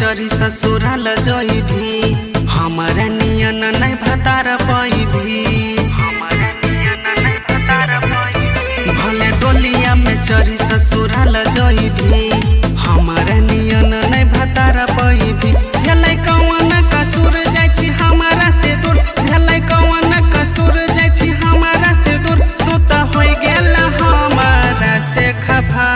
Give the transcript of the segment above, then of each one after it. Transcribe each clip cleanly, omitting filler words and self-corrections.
चरी ससुराल जई भी हमारा नियन नहीं भतार पाई भी भले डोलिया में चरी ससुराल जई भी हमारा नियन नहीं भतार पाई भी भेलै कौन कसूर जाय छी हमारा से दूर भेलै कौन कसूर जाय छी हमारा से दूर तू त होई गेल हमारा से खफा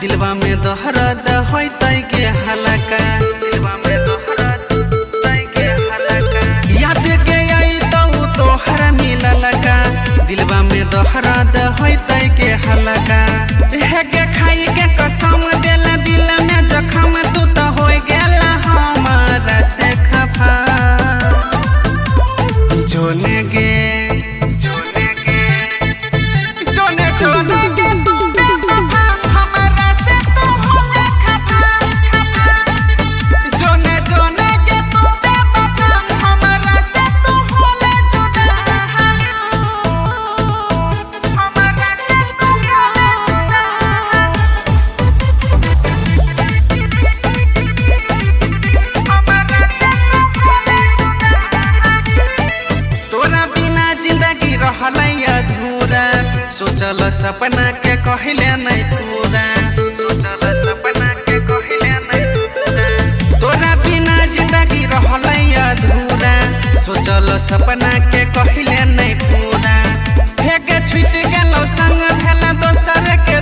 दिलवा में दोहरद होई तई के हलका दिलवा में दोहरद तई के हलका याद के आई तो तोहर मिललका दिलवा में दोहरद होई तई के हलका हे के खाई के कसम देला दिल में जखम तू तो होई गेला हमारा से खफा जोने गे सोचल सपना के कहले नहीं पूरा सोचल सपना के कहले नहीं पूरा तोरा बिना जिंदगी रहलै अधूरा सोचल सपना के कहले नहीं पूरा फेके छूट गेलो संग भेला दोसर के